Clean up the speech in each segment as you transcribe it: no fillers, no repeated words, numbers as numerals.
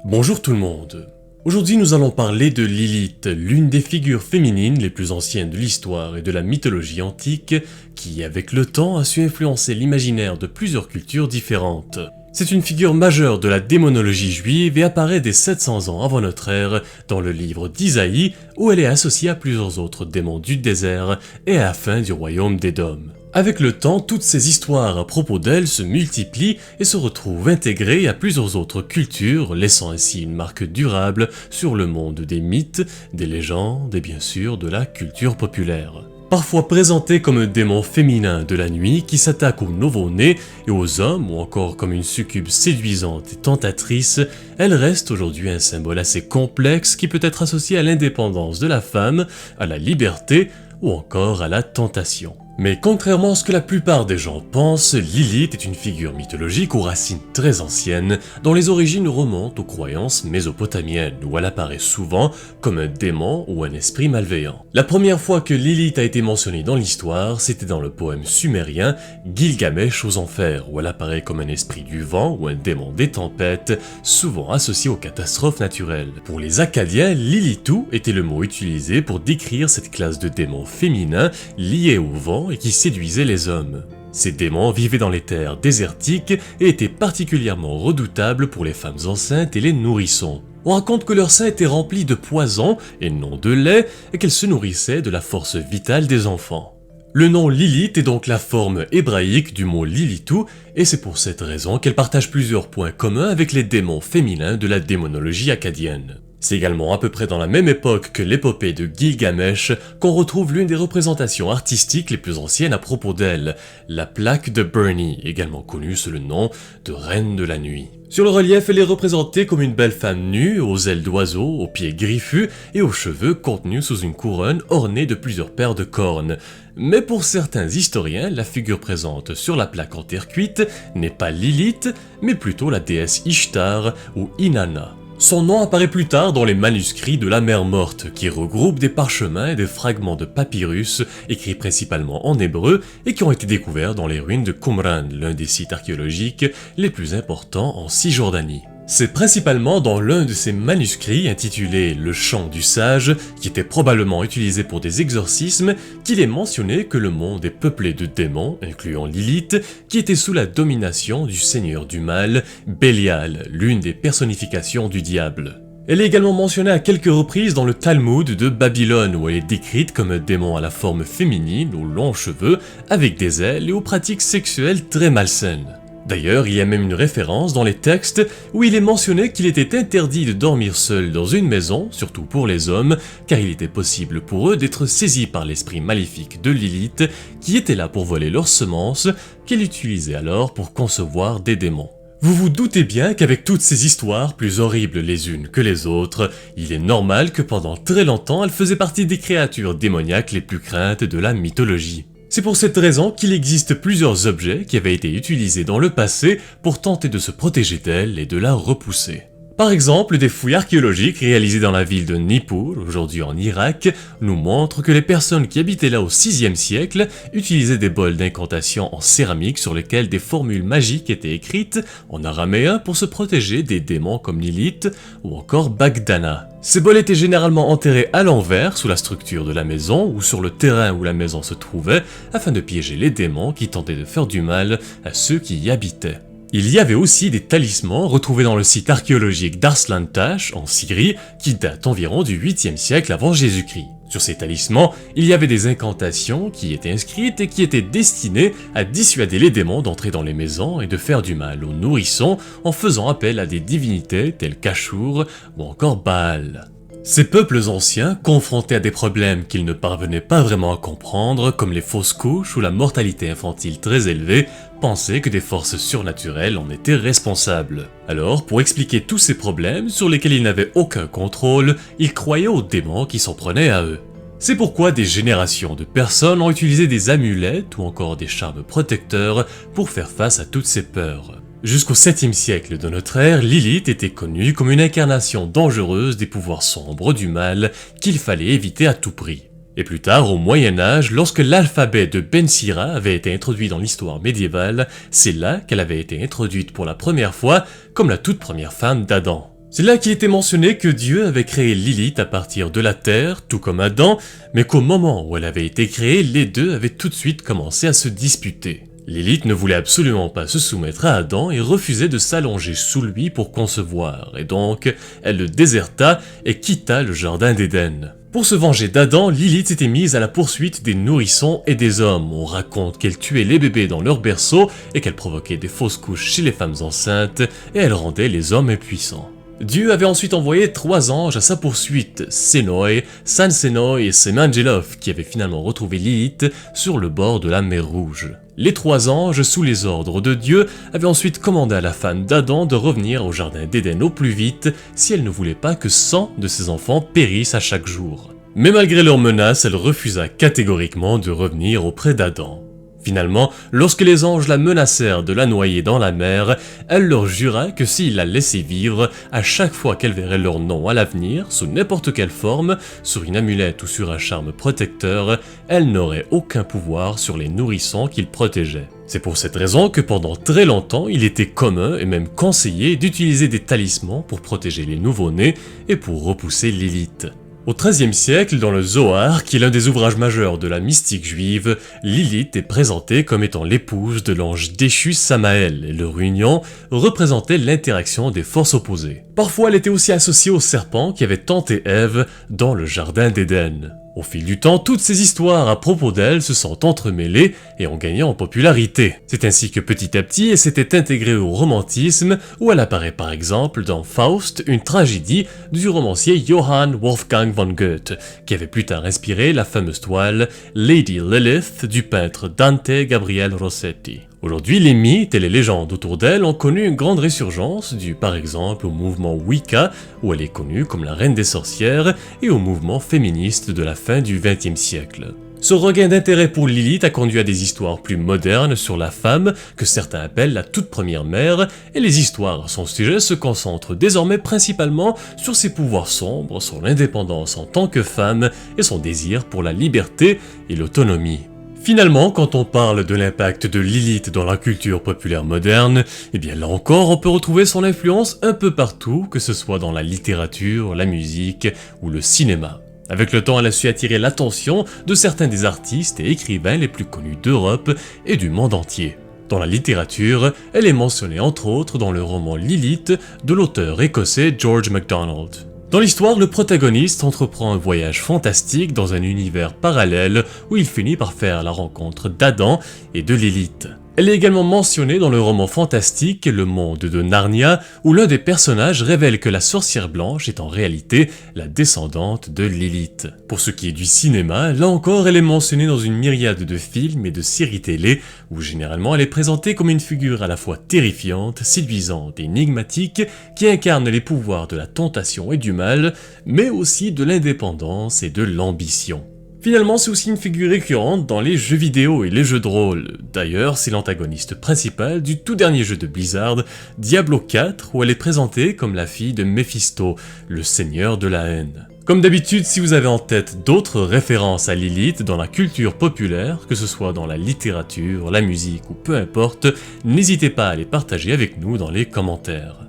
Bonjour tout le monde. Aujourd'hui nous allons parler de Lilith, l'une des figures féminines les plus anciennes de l'histoire et de la mythologie antique, qui avec le temps a su influencer l'imaginaire de plusieurs cultures différentes. C'est une figure majeure de la démonologie juive et apparaît dès 700 ans avant notre ère dans le livre d'Isaïe où elle est associée à plusieurs autres démons du désert et à la fin du royaume d'Édom. Avec le temps, toutes ces histoires à propos d'elle se multiplient et se retrouvent intégrées à plusieurs autres cultures, laissant ainsi une marque durable sur le monde des mythes, des légendes et bien sûr de la culture populaire. Parfois présentée comme un démon féminin de la nuit qui s'attaque aux nouveau-nés et aux hommes ou encore comme une succube séduisante et tentatrice, elle reste aujourd'hui un symbole assez complexe qui peut être associé à l'indépendance de la femme, à la liberté ou encore à la tentation. Mais contrairement à ce que la plupart des gens pensent, Lilith est une figure mythologique aux racines très anciennes, dont les origines remontent aux croyances mésopotamiennes, où elle apparaît souvent comme un démon ou un esprit malveillant. La première fois que Lilith a été mentionnée dans l'histoire, c'était dans le poème sumérien Gilgamesh aux Enfers, où elle apparaît comme un esprit du vent ou un démon des tempêtes, souvent associé aux catastrophes naturelles. Pour les Akkadiens, Lilithu était le mot utilisé pour décrire cette classe de démons féminins liés au vent et qui séduisaient les hommes. Ces démons vivaient dans les terres désertiques et étaient particulièrement redoutables pour les femmes enceintes et les nourrissons. On raconte que leur sein était rempli de poison et non de lait et qu'elles se nourrissaient de la force vitale des enfants. Le nom Lilith est donc la forme hébraïque du mot Lilithu et c'est pour cette raison qu'elle partage plusieurs points communs avec les démons féminins de la démonologie akkadienne. C'est également à peu près dans la même époque que l'épopée de Gilgamesh qu'on retrouve l'une des représentations artistiques les plus anciennes à propos d'elle, la plaque de Bernie, également connue sous le nom de Reine de la Nuit. Sur le relief, elle est représentée comme une belle femme nue, aux ailes d'oiseau, aux pieds griffus et aux cheveux contenus sous une couronne ornée de plusieurs paires de cornes. Mais pour certains historiens, la figure présente sur la plaque en terre cuite n'est pas Lilith, mais plutôt la déesse Ishtar ou Inanna. Son nom apparaît plus tard dans les manuscrits de la mer morte, qui regroupent des parchemins et des fragments de papyrus, écrits principalement en hébreu, et qui ont été découverts dans les ruines de Qumran, l'un des sites archéologiques les plus importants en Cisjordanie. C'est principalement dans l'un de ces manuscrits intitulé « Le chant du sage », qui était probablement utilisé pour des exorcismes, qu'il est mentionné que le monde est peuplé de démons, incluant Lilith, qui était sous la domination du seigneur du mal, Bélial, l'une des personnifications du diable. Elle est également mentionnée à quelques reprises dans le Talmud de Babylone, où elle est décrite comme un démon à la forme féminine, aux longs cheveux, avec des ailes et aux pratiques sexuelles très malsaines. D'ailleurs, il y a même une référence dans les textes où il est mentionné qu'il était interdit de dormir seul dans une maison, surtout pour les hommes, car il était possible pour eux d'être saisis par l'esprit maléfique de Lilith, qui était là pour voler leurs semences, qu'elle utilisait alors pour concevoir des démons. Vous vous doutez bien qu'avec toutes ces histoires, plus horribles les unes que les autres, il est normal que pendant très longtemps elles faisaient partie des créatures démoniaques les plus craintes de la mythologie. C'est pour cette raison qu'il existe plusieurs objets qui avaient été utilisés dans le passé pour tenter de se protéger d'elle et de la repousser. Par exemple, des fouilles archéologiques réalisées dans la ville de Nippur, aujourd'hui en Irak, nous montrent que les personnes qui habitaient là au VIe siècle utilisaient des bols d'incantation en céramique sur lesquels des formules magiques étaient écrites en araméen pour se protéger des démons comme Lilith ou encore Bagdana. Ces bols étaient généralement enterrés à l'envers sous la structure de la maison ou sur le terrain où la maison se trouvait afin de piéger les démons qui tentaient de faire du mal à ceux qui y habitaient. Il y avait aussi des talismans retrouvés dans le site archéologique d'Arslan Tash en Syrie qui datent environ du 8e siècle avant Jésus-Christ. Sur ces talismans, il y avait des incantations qui étaient inscrites et qui étaient destinées à dissuader les démons d'entrer dans les maisons et de faire du mal aux nourrissons en faisant appel à des divinités telles qu'Ashur ou encore Baal. Ces peuples anciens, confrontés à des problèmes qu'ils ne parvenaient pas vraiment à comprendre, comme les fausses couches ou la mortalité infantile très élevée, pensaient que des forces surnaturelles en étaient responsables. Alors, pour expliquer tous ces problèmes sur lesquels ils n'avaient aucun contrôle, ils croyaient aux démons qui s'en prenaient à eux. C'est pourquoi des générations de personnes ont utilisé des amulettes ou encore des charmes protecteurs pour faire face à toutes ces peurs. Jusqu'au 7e siècle de notre ère, Lilith était connue comme une incarnation dangereuse des pouvoirs sombres du mal qu'il fallait éviter à tout prix. Et plus tard, au Moyen-Âge, lorsque l'alphabet de Ben Sira avait été introduit dans l'histoire médiévale, c'est là qu'elle avait été introduite pour la première fois comme la toute première femme d'Adam. C'est là qu'il était mentionné que Dieu avait créé Lilith à partir de la terre, tout comme Adam, mais qu'au moment où elle avait été créée, les deux avaient tout de suite commencé à se disputer. Lilith ne voulait absolument pas se soumettre à Adam et refusait de s'allonger sous lui pour concevoir, et donc elle le déserta et quitta le jardin d'Éden. Pour se venger d'Adam, Lilith s'était mise à la poursuite des nourrissons et des hommes. On raconte qu'elle tuait les bébés dans leur berceau et qu'elle provoquait des fausses couches chez les femmes enceintes et elle rendait les hommes impuissants. Dieu avait ensuite envoyé 3 anges à sa poursuite, Sénoé, Sansénoé et Semangelof, qui avaient finalement retrouvé Lilith sur le bord de la mer Rouge. Les 3 anges, sous les ordres de Dieu, avaient ensuite commandé à la femme d'Adam de revenir au jardin d'Éden au plus vite si elle ne voulait pas que 100 de ses enfants périssent à chaque jour. Mais malgré leurs menaces, elle refusa catégoriquement de revenir auprès d'Adam. Finalement, lorsque les anges la menacèrent de la noyer dans la mer, elle leur jura que s'ils la laissaient vivre, à chaque fois qu'elle verrait leur nom à l'avenir, sous n'importe quelle forme, sur une amulette ou sur un charme protecteur, elle n'aurait aucun pouvoir sur les nourrissons qu'ils protégeaient. C'est pour cette raison que pendant très longtemps, il était commun et même conseillé d'utiliser des talismans pour protéger les nouveau-nés et pour repousser Lilith. Au XIIIe siècle, dans le Zohar, qui est l'un des ouvrages majeurs de la mystique juive, Lilith est présentée comme étant l'épouse de l'ange déchu Samaël, et leur union représentait l'interaction des forces opposées. Parfois, elle était aussi associée au serpent qui avait tenté Ève dans le jardin d'Éden. Au fil du temps, toutes ces histoires à propos d'elle se sont entremêlées et ont gagné en popularité. C'est ainsi que petit à petit, elle s'était intégrée au romantisme, où elle apparaît par exemple dans Faust, une tragédie du romancier Johann Wolfgang von Goethe, qui avait plus tard inspiré la fameuse toile Lady Lilith du peintre Dante Gabriel Rossetti. Aujourd'hui, les mythes et les légendes autour d'elle ont connu une grande résurgence, due par exemple au mouvement Wicca, où elle est connue comme la reine des sorcières, et au mouvement féministe de la fin du XXe siècle. Ce regain d'intérêt pour Lilith a conduit à des histoires plus modernes sur la femme, que certains appellent la toute première mère, et les histoires à son sujet se concentrent désormais principalement sur ses pouvoirs sombres, son indépendance en tant que femme, et son désir pour la liberté et l'autonomie. Finalement, quand on parle de l'impact de Lilith dans la culture populaire moderne, eh bien là encore on peut retrouver son influence un peu partout, que ce soit dans la littérature, la musique ou le cinéma. Avec le temps, elle a su attirer l'attention de certains des artistes et écrivains les plus connus d'Europe et du monde entier. Dans la littérature, elle est mentionnée entre autres dans le roman Lilith de l'auteur écossais George MacDonald. Dans l'histoire, le protagoniste entreprend un voyage fantastique dans un univers parallèle où il finit par faire la rencontre d'Adam et de Lilith. Elle est également mentionnée dans le roman fantastique Le Monde de Narnia, où l'un des personnages révèle que la sorcière blanche est en réalité la descendante de Lilith. Pour ce qui est du cinéma, là encore elle est mentionnée dans une myriade de films et de séries télé, où généralement elle est présentée comme une figure à la fois terrifiante, séduisante et énigmatique, qui incarne les pouvoirs de la tentation et du mal, mais aussi de l'indépendance et de l'ambition. Finalement, c'est aussi une figure récurrente dans les jeux vidéo et les jeux de rôle. D'ailleurs, c'est l'antagoniste principal du tout dernier jeu de Blizzard, Diablo 4, où elle est présentée comme la fille de Mephisto, le seigneur de la haine. Comme d'habitude, si vous avez en tête d'autres références à Lilith dans la culture populaire, que ce soit dans la littérature, la musique ou peu importe, n'hésitez pas à les partager avec nous dans les commentaires.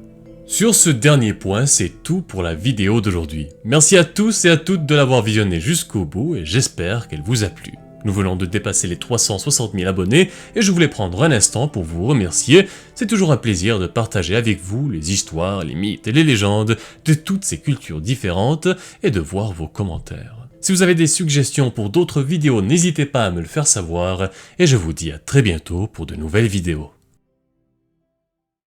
Sur ce dernier point, c'est tout pour la vidéo d'aujourd'hui. Merci à tous et à toutes de l'avoir visionné jusqu'au bout et j'espère qu'elle vous a plu. Nous venons de dépasser les 360 000 abonnés et je voulais prendre un instant pour vous remercier. C'est toujours un plaisir de partager avec vous les histoires, les mythes et les légendes de toutes ces cultures différentes et de voir vos commentaires. Si vous avez des suggestions pour d'autres vidéos, n'hésitez pas à me le faire savoir et je vous dis à très bientôt pour de nouvelles vidéos.